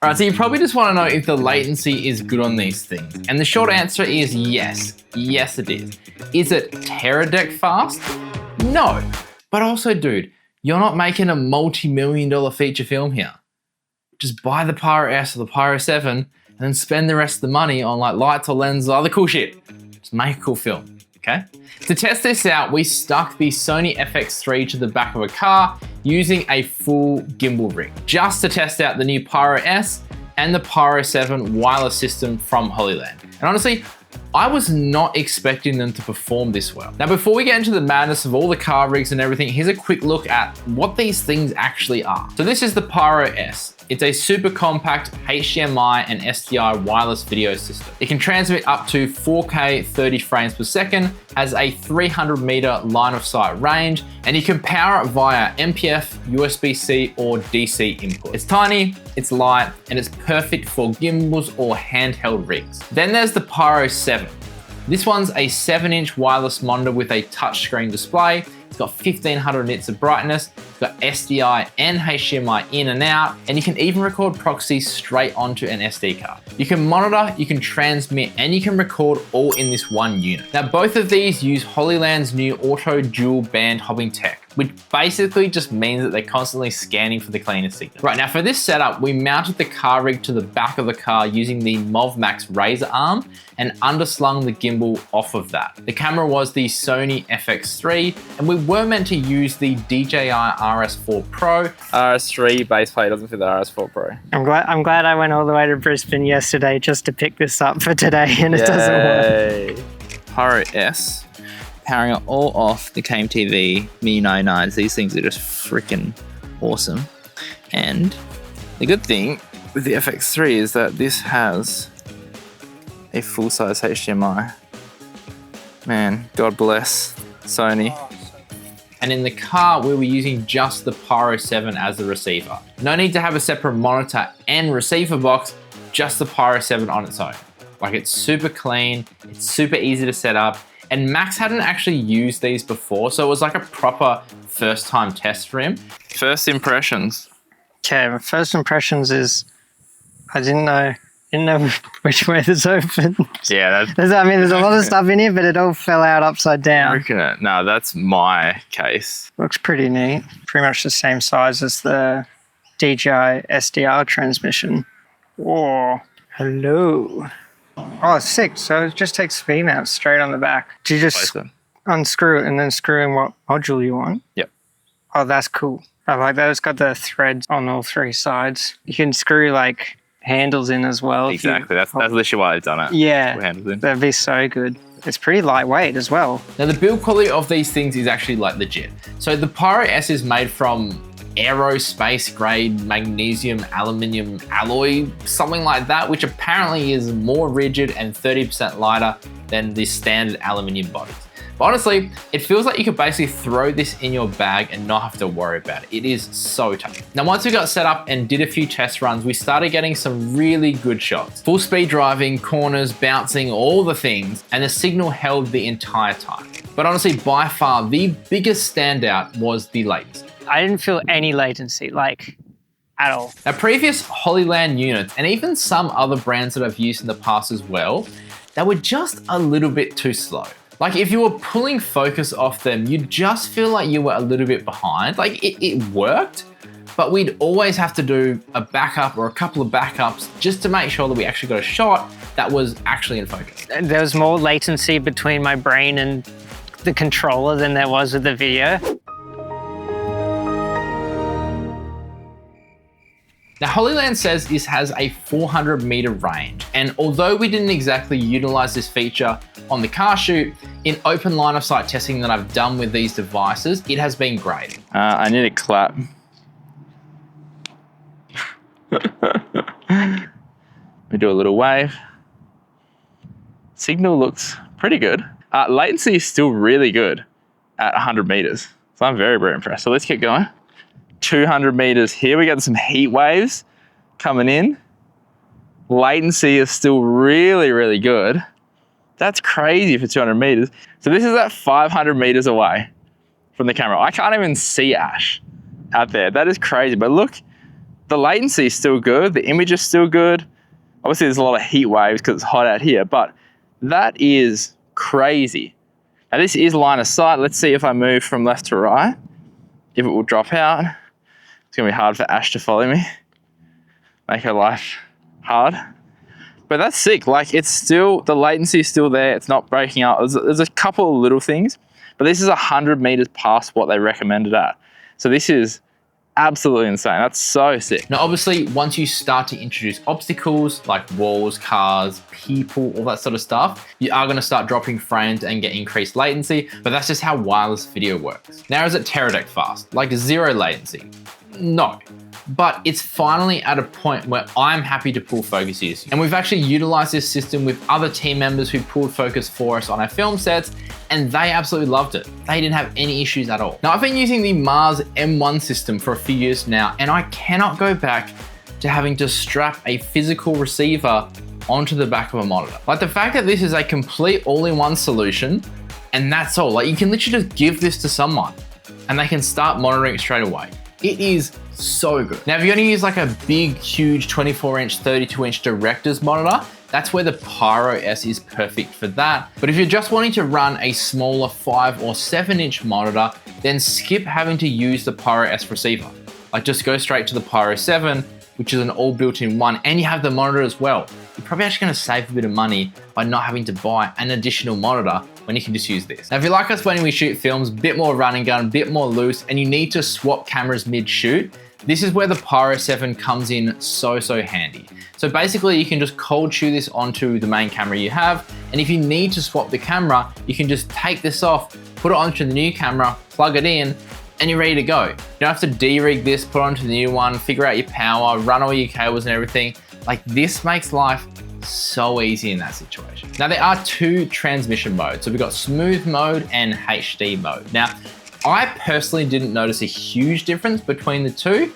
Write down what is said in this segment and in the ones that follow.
All right, so you probably just want to know if the latency is good on these things. And the short answer is yes. Yes, it is. Is it teradeck fast? No. But also, dude, you're not making a multi-million-dollar feature film here. Just buy the Pyro S or the Pyro 7 and then spend the rest of the money on like lights or lenses or other cool shit. Just make a cool film, okay? To test this out, we stuck the Sony FX3 to the back of a car using a full gimbal rig, just to test out the new Pyro S and the Pyro 7 wireless system from Hollyland. And honestly, I was not expecting them to perform this well. Now, before we get into the madness of all the car rigs and everything, here's a quick look at what these things actually are. So this is the Pyro S. It's a super compact HDMI and SDI wireless video system. It can transmit up to 4K 30 frames per second, has a 300-meter line of sight range, and you can power it via MPF, USB-C, or DC input. It's tiny, it's light, and it's perfect for gimbals or handheld rigs. Then there's the Pyro 7. This one's a 7-inch wireless monitor with a touchscreen display. It's got 1500 nits of brightness, it's got SDI and HDMI in and out, and you can even record proxies straight onto an SD card. You can monitor, you can transmit, and you can record all in this one unit. Now, both of these use Hollyland's new auto dual band hopping tech, which basically just means that they're constantly scanning for the cleanest signal. Right, now for this setup, we mounted the car rig to the back of the car using the MovMax razor arm and underslung the gimbal off of that. The camera was the Sony FX3, and we were meant to use the DJI RS4 Pro. RS3 base plate doesn't fit the RS4 Pro. I'm glad I went all the way to Brisbane yesterday just to pick this up for today, and it doesn't work. Pyro S. Powering it all off the KMTV Mini 99s. These things are just freaking awesome. And the good thing with the FX3 is that this has a full-size HDMI. Man, God bless Sony. And in the car, we were using just the Pyro 7 as the receiver. No need to have a separate monitor and receiver box, just the Pyro 7 on its own. Like, it's super clean, it's super easy to set up, and Max hadn't actually used these before, so it was like a proper first-time test for him. First impressions. Okay, my first impressions is I didn't know which way this opens. Yeah, there's a lot of stuff in here, but it all fell out upside down. I reckon it. No, that's my case. Looks pretty neat. Pretty much the same size as the DJI SDR transmission. Whoa, hello. Oh, sick. So it just takes speed mounts straight on the back. Do you just unscrew it and then screw in what module you want? Yep. Oh, that's cool. I like that. It's got the threads on all three sides. You can screw like handles in as well. Exactly. That's literally why I've done it. Yeah. Handles in. That'd be so good. It's pretty lightweight as well. Now, the build quality of these things is actually like legit. So the Pyro S is made from aerospace grade magnesium aluminium alloy, something like that, which apparently is more rigid and 30% lighter than the standard aluminium bodies. But honestly, it feels like you could basically throw this in your bag and not have to worry about it. It is so tight. Now, once we got set up and did a few test runs, we started getting some really good shots. Full speed driving, corners, bouncing, all the things, and the signal held the entire time. But honestly, by far, the biggest standout was the latency. I didn't feel any latency, like, at all. Now, previous Hollyland units, and even some other brands that I've used in the past as well, they were just a little bit too slow. Like, if you were pulling focus off them, you'd just feel like you were a little bit behind. Like, it worked, but we'd always have to do a backup or a couple of backups just to make sure that we actually got a shot that was actually in focus. There was more latency between my brain and the controller than there was with the video. Now, Hollyland says this has a 400-meter range, and although we didn't exactly utilize this feature on the car shoot, in open line of sight testing that I've done with these devices, it has been great. I need a clap. We do a little wave. Signal looks pretty good. Latency is still really good at 100 meters, so I'm very, very impressed. So let's keep going. 200 meters here. We got some heat waves coming in. Latency is still really, really good. That's crazy for 200 meters. So this is at 500 meters away from the camera. I can't even see Ash out there. That is crazy. But look the latency is still good. The image is still good. Obviously, there's a lot of heat waves because it's hot out here, but that is crazy. Now, this is line of sight. Let's see if I move from left to right, if it will drop out. It's going to be hard for Ash to follow me. Make her life hard. But that's sick. Like, it's still, the latency is still there. It's not breaking up. There's a couple of little things, but this is 100 meters past what they recommended at. So this is absolutely insane. That's so sick. Now, obviously, once you start to introduce obstacles like walls, cars, people, all that sort of stuff, you are going to start dropping frames and get increased latency, but that's just how wireless video works. Now, is it teradek fast? Like zero latency? No. But it's finally at a point where I'm happy to pull focus here. And we've actually utilized this system with other team members who pulled focus for us on our film sets, and they absolutely loved it. They didn't have any issues at all. Now, I've been using the Mars M1 system for a few years now, and I cannot go back to having to strap a physical receiver onto the back of a monitor. Like, the fact that this is a complete all-in-one solution, and that's all. Like, you can literally just give this to someone and they can start monitoring it straight away. It is so good. Now, if you're gonna use like a big, huge 24-inch, 32-inch director's monitor, that's where the Pyro S is perfect for that. But if you're just wanting to run a smaller 5 or 7-inch monitor, then skip having to use the Pyro S receiver. Like, just go straight to the Pyro 7, which is an all built-in one, and you have the monitor as well. You're probably actually gonna save a bit of money by not having to buy an additional monitor when you can just use this. Now, if you like us when we shoot films, a bit more run and gun, a bit more loose, and you need to swap cameras mid-shoot, this is where the Pyro 7 comes in so handy. So basically, you can just cold shoe this onto the main camera you have, and if you need to swap the camera, you can just take this off, put it onto the new camera, plug it in, and you're ready to go. You don't have to de-rig this, put it onto the new one, figure out your power, run all your cables and everything. Like, this makes life so easy in that situation. Now, there are two transmission modes. So we've got smooth mode and HD mode. Now, I personally didn't notice a huge difference between the two.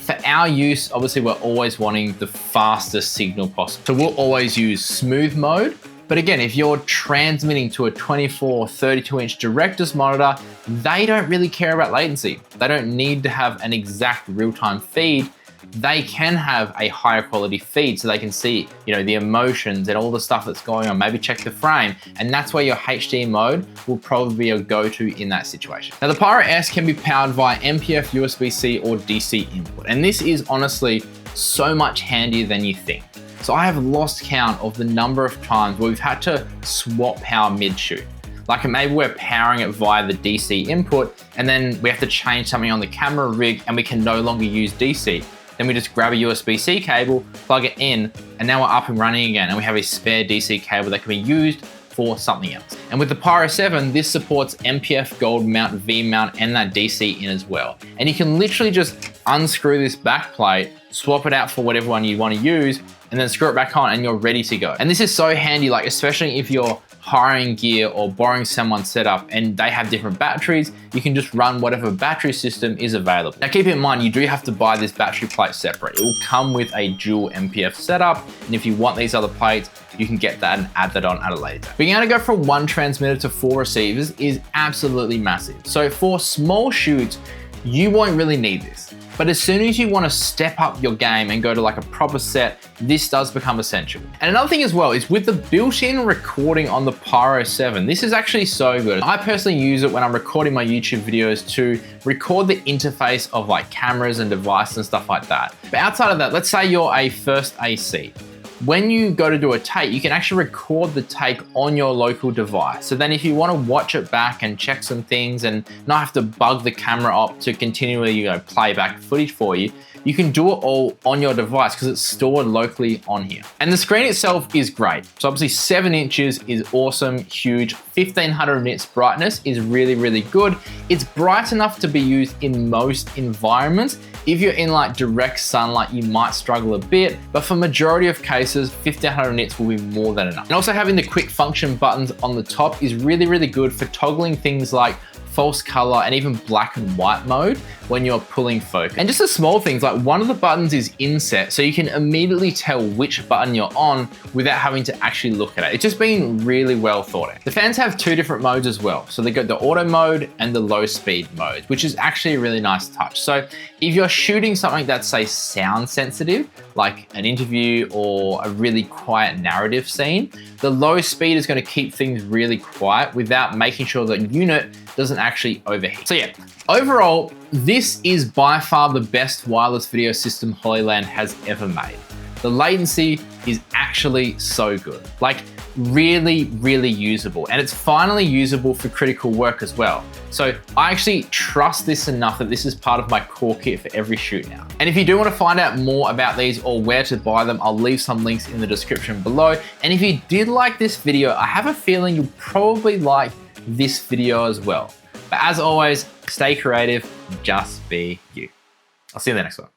For our use, obviously, we're always wanting the fastest signal possible. So we'll always use smooth mode. But again, if you're transmitting to a 24 or 32-inch director's monitor, they don't really care about latency. They don't need to have an exact real-time feed. They can have a higher quality feed so they can see, you know, the emotions and all the stuff that's going on, maybe check the frame. And that's where your HD mode will probably be a go-to in that situation. Now, the Pyro S can be powered via MPF, USB-C, or DC input. And this is honestly so much handier than you think. So I have lost count of the number of times where we've had to swap power mid-shoot. Like, maybe we're powering it via the DC input, and then we have to change something on the camera rig and we can no longer use DC. Then we just grab a USB-C cable, plug it in, and now we're up and running again, and we have a spare DC cable that can be used for something else. And with the Pyro 7, this supports MPF, gold mount, V mount, and that DC in as well. And you can literally just unscrew this back plate, swap it out for whatever one you want to use, and then screw it back on and you're ready to go. And this is so handy, like, especially if you're hiring gear or borrowing someone's setup and they have different batteries, you can just run whatever battery system is available. Now, keep in mind, you do have to buy this battery plate separate. It will come with a dual MPF setup, and if you want these other plates, you can get that and add that on at a later time. Being able to go from one transmitter to 4 receivers is absolutely massive. So for small shoots, you won't really need this. But as soon as you want to step up your game and go to like a proper set, this does become essential. And another thing as well is with the built-in recording on the Pyro 7, this is actually so good. I personally use it when I'm recording my YouTube videos to record the interface of like cameras and devices and stuff like that. But outside of that, let's say you're a first AC. When you go to do a take, you can actually record the take on your local device. So then if you want to watch it back and check some things and not have to bug the camera up to continually, you know, play back footage for you, you can do it all on your device because it's stored locally on here. And the screen itself is great. So obviously 7 inches is awesome, huge. 1500 nits brightness is really good. It's bright enough to be used in most environments. If you're in like direct sunlight, you might struggle a bit, but for majority of cases, 1500 nits will be more than enough. And also having the quick function buttons on the top is really good for toggling things like false color and even black and white mode when you're pulling focus. And just the small things, like one of the buttons is inset, so you can immediately tell which button you're on without having to actually look at it. It's just been really well thought out. The fans have 2 different modes as well. So they got the auto mode and the low speed mode, which is actually a really nice touch. So If you're shooting something that's, say, sound sensitive, like an interview or a really quiet narrative scene, the low speed is going to keep things really quiet without making sure that unit doesn't actually overheat. So yeah, overall, this is by far the best wireless video system Hollyland has ever made. The latency is actually so good. Like, really, really usable. And it's finally usable for critical work as well. So I actually trust this enough that this is part of my core kit for every shoot now. And if you do want to find out more about these or where to buy them, I'll leave some links in the description below. And if you did like this video, I have a feeling you'll probably like this video as well. But as always, stay creative, just be you. I'll see you in the next one.